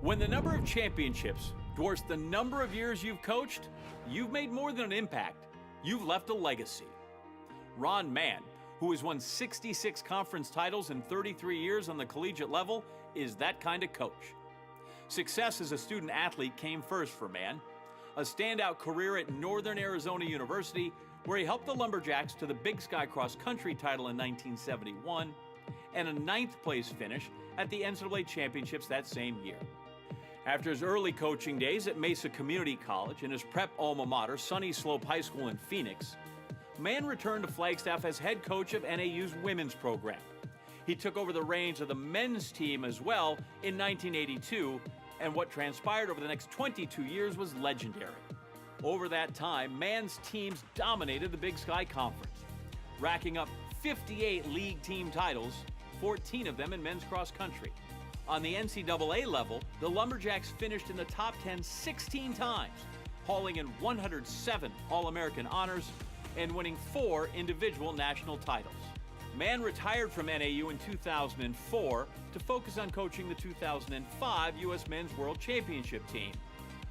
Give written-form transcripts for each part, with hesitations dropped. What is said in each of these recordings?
When the number of championships dwarfs the number of years you've coached, you've made more than an impact. You've left a legacy. Ron Mann, who has won 66 conference titles in 33 years on the collegiate level, is that kind of coach. Success as a student athlete came first for Mann. A standout career at Northern Arizona University, where he helped the Lumberjacks to the Big Sky Cross Country title in 1971, and a 9th place finish at the NCAA Championships that same year. After his early coaching days at Mesa Community College and his prep alma mater, Sunny Slope High School in Phoenix, Mann returned to Flagstaff as head coach of NAU's women's program. He took over the reins of the men's team as well in 1982, and what transpired over the next 22 years was legendary. Over that time, Mann's teams dominated the Big Sky Conference, racking up 58 league team titles, 14 of them in men's cross country. On the NCAA level, the Lumberjacks finished in the top 10 16 times, hauling in 107 All-American honors and winning 4 individual national titles. Mann retired from NAU in 2004 to focus on coaching the 2005 U.S. Men's World Championship team,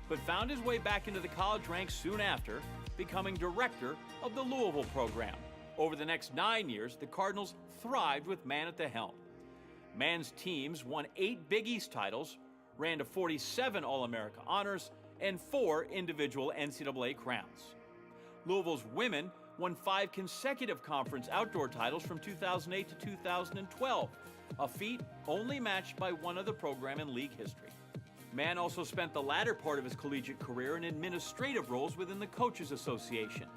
but found his way back into the college ranks soon after, becoming director of the Louisville program. Over the next 9 years, the Cardinals thrived with Mann at the helm. Mann's teams won 8 Big East titles, ran to 47 All-America honors, and 4 individual NCAA crowns. Louisville's women won 5 consecutive conference outdoor titles from 2008 to 2012, a feat only matched by one other program in league history. Mann also spent the latter part of his collegiate career in administrative roles within the Coaches Association,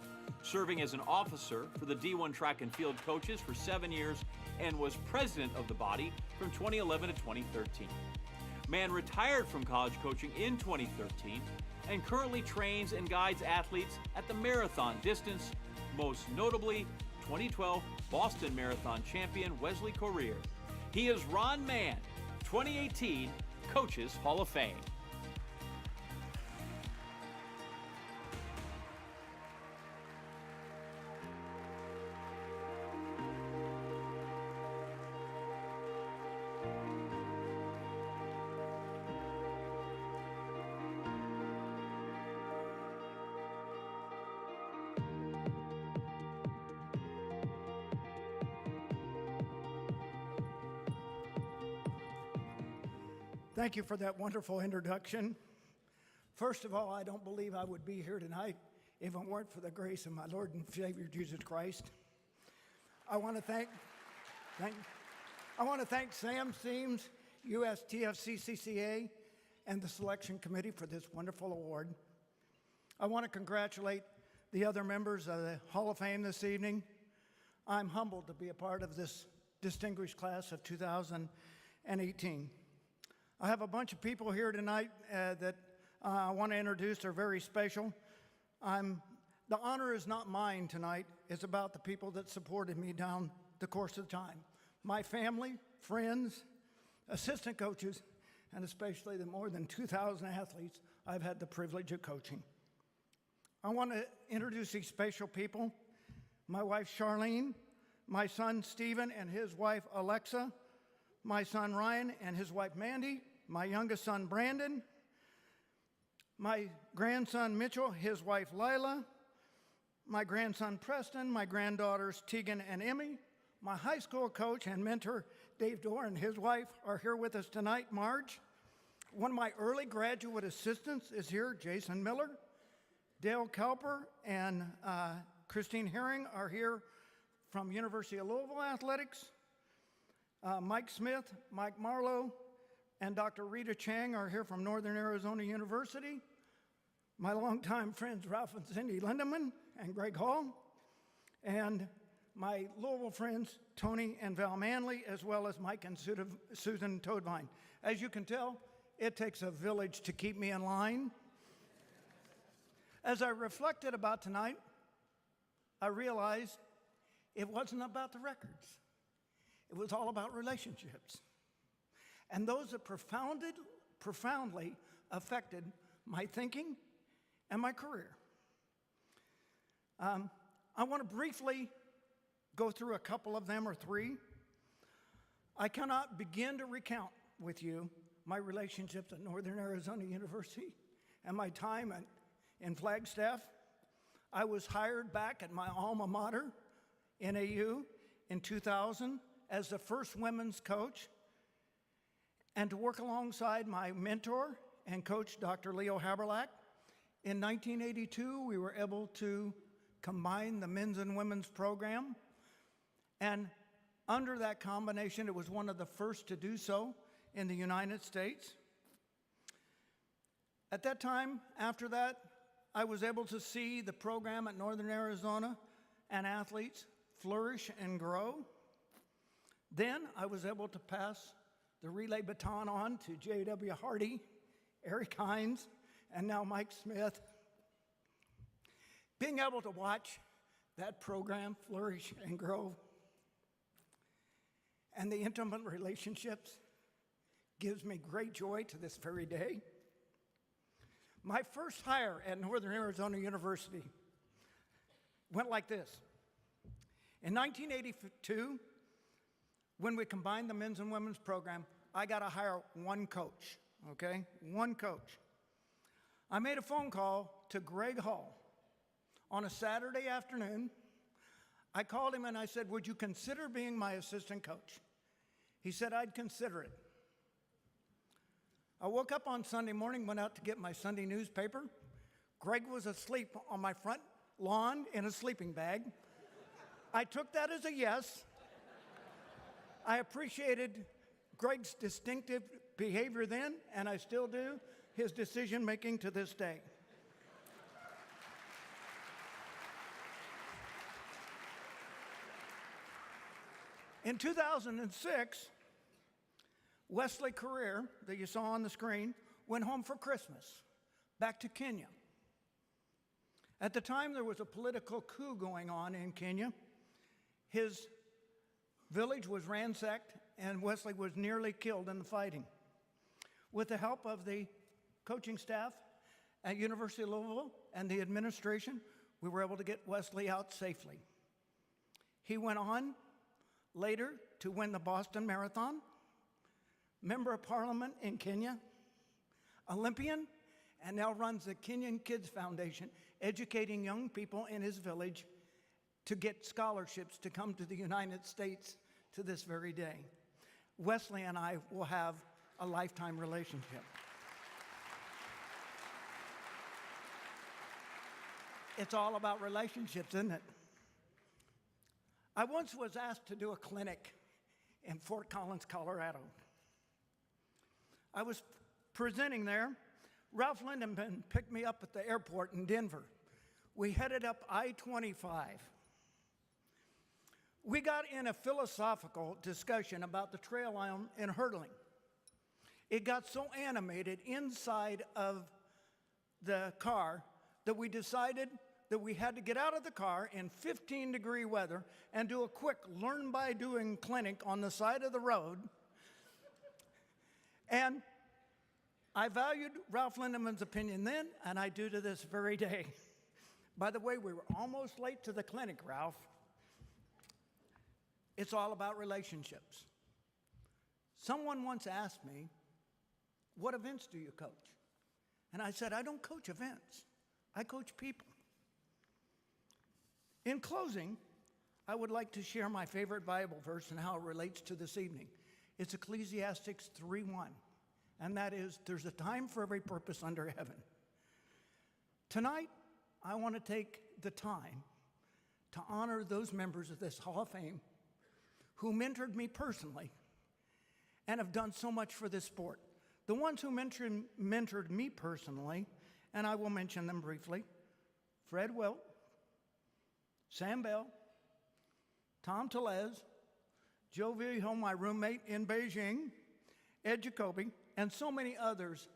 serving as an officer for the D1 track and field coaches for 7 years and was president of the body from 2011 to 2013. Mann retired from college coaching in 2013 and currently trains and guides athletes at the marathon distance, most notably 2012 Boston Marathon champion Wesley Corrier. He is Ron Mann, 2018 Coaches Hall of Fame. Thank you for that wonderful introduction. First of all, I don't believe I would be here tonight if it weren't for the grace of my Lord and Savior Jesus Christ. I want to thank Sam Seams, USTFCCCA, and the selection committee for this wonderful award. I want to congratulate the other members of the Hall of Fame this evening. I'm humbled to be a part of this distinguished class of 2018. I have a bunch of people here tonight that I want to introduce. They're very special. The honor is not mine tonight. It's about the people that supported me down the course of time. My family, friends, assistant coaches, and especially the more than 2,000 athletes I've had the privilege of coaching. I want to introduce these special people. My wife, Charlene, my son, Stephen, and his wife, Alexa, my son Ryan and his wife Mandy, my youngest son Brandon, my grandson Mitchell, his wife Lila, my grandson Preston, my granddaughters Tegan and Emmy, my high school coach and mentor Dave Dorr and his wife are here with us tonight, Marge. One of my early graduate assistants is here, Jason Miller. Dale Kelper and Christine Herring are here from University of Louisville Athletics. Mike Smith, Mike Marlowe, and Dr. Rita Chang are here from Northern Arizona University. My longtime friends, Ralph and Cindy Lindeman and Greg Hall. And my Louisville friends, Tony and Val Manley, as well as Mike and Susan Toadvine. As you can tell, it takes a village to keep me in line. As I reflected about tonight, I realized it wasn't about the records. It was all about relationships. And those that profoundly affected my thinking and my career. I want to briefly go through a couple of them or 3. I cannot begin to recount with you my relationships at Northern Arizona University and my time in Flagstaff, I was hired back at my alma mater, NAU, in 2000 as the first women's coach, and to work alongside my mentor and coach, Dr. Leo Haberlack. In 1982, we were able to combine the men's and women's program, and under that combination, it was one of the first to do so in the United States. At that time, after that, I was able to see the program at Northern Arizona and athletes flourish and grow. Then I was able to pass the relay baton on to J.W. Hardy, Eric Hines, and now Mike Smith. Being able to watch that program flourish and grow and the intimate relationships gives me great joy to this very day. My first hire at Northern Arizona University went like this. In 1982, when we combined the men's and women's program, I got to hire one coach, okay? One coach. I made a phone call to Greg Hall on a Saturday afternoon. I called him and I said, would you consider being my assistant coach? He said, I'd consider it. I woke up on Sunday morning, went out to get my Sunday newspaper. Greg was asleep on my front lawn in a sleeping bag. I took that as a yes. I appreciated Greg's distinctive behavior then, and I still do, his decision-making to this day. In 2006, Wesley Career, that you saw on the screen, went home for Christmas, back to Kenya. At the time, there was a political coup going on in Kenya. His village was ransacked, and Wesley was nearly killed in the fighting. With the help of the coaching staff at University of Louisville and the administration, we were able to get Wesley out safely. He went on later to win the Boston Marathon, Member of Parliament in Kenya, Olympian, and now runs the Kenyan Kids Foundation, educating young people in his village to get scholarships to come to the United States to this very day. Wesley and I will have a lifetime relationship. It's all about relationships, isn't it? I once was asked to do a clinic in Fort Collins, Colorado. I was presenting there. Ralph Lindemann picked me up at the airport in Denver. We headed up I-25. We got in a philosophical discussion about the trail in hurdling. It got so animated inside of the car that we decided that we had to get out of the car in 15-degree weather and do a quick learn-by-doing clinic on the side of the road. And I valued Ralph Lindemann's opinion then, and I do to this very day. By the way, we were almost late to the clinic, Ralph. It's all about relationships. Someone once asked me, what events do you coach? And I said, I don't coach events. I coach people. In closing, I would like to share my favorite Bible verse and how it relates to this evening. It's Ecclesiastes 3:1, and that is, there's a time for every purpose under heaven. Tonight, I want to take the time to honor those members of this Hall of Fame who mentored me personally and have done so much for this sport. The ones who mentored me personally, and I will mention them briefly, Fred Wilt, Sam Bell, Tom Telez, Joe Vigil, my roommate in Beijing, Ed Jacoby, and so many others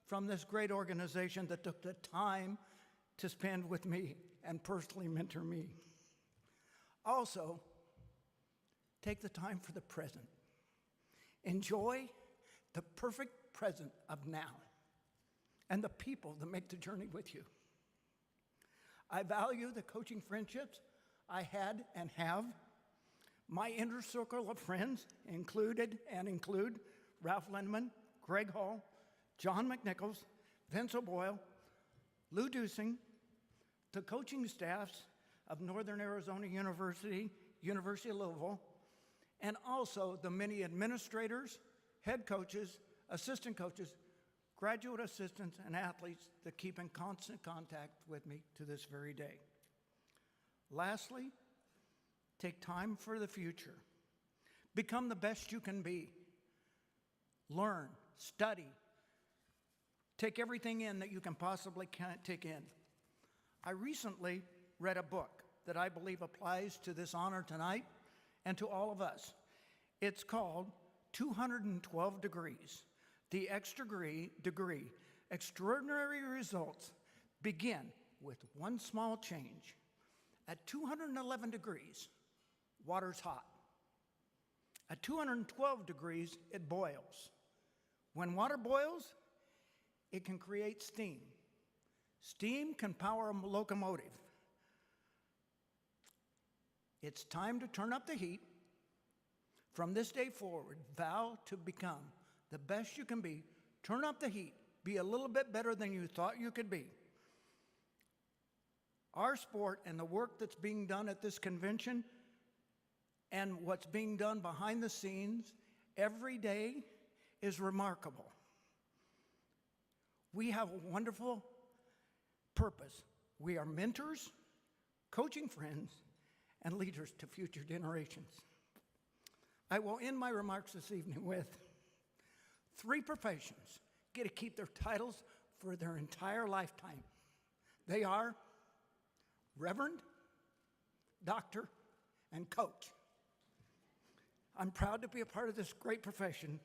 from this great organization that took the time to spend with me and personally mentor me. Also, take the time for the present. Enjoy the perfect present of now and the people that make the journey with you. I value the coaching friendships I had and have. My inner circle of friends include Ralph Lindemann, Greg Hall, John McNichols, Vince O'Boyle, Lou Dusing, the coaching staffs of Northern Arizona University, University of Louisville, and also the many administrators, head coaches, assistant coaches, graduate assistants, and athletes that keep in constant contact with me to this very day. Lastly, take time for the future. Become the best you can be. Learn, study, take everything in that you can possibly take in. I recently read a book that I believe applies to this honor tonight and to all of us. It's called 212 Degrees, the Extra Degree. Extraordinary results begin with one small change. At 211 degrees, water's hot. At 212 degrees, it boils. When water boils, it can create steam. Steam can power a locomotive. It's time to turn up the heat. From this day forward, vow to become the best you can be. Turn up the heat. Be a little bit better than you thought you could be. Our sport and the work that's being done at this convention and what's being done behind the scenes every day is remarkable. We have a wonderful purpose. We are mentors, coaching friends, and leaders to future generations. I will end my remarks this evening with 3 professions get to keep their titles for their entire lifetime. They are Reverend, Doctor, and Coach. I'm proud to be a part of this great profession.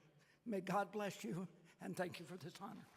May God bless you, and thank you for this honor.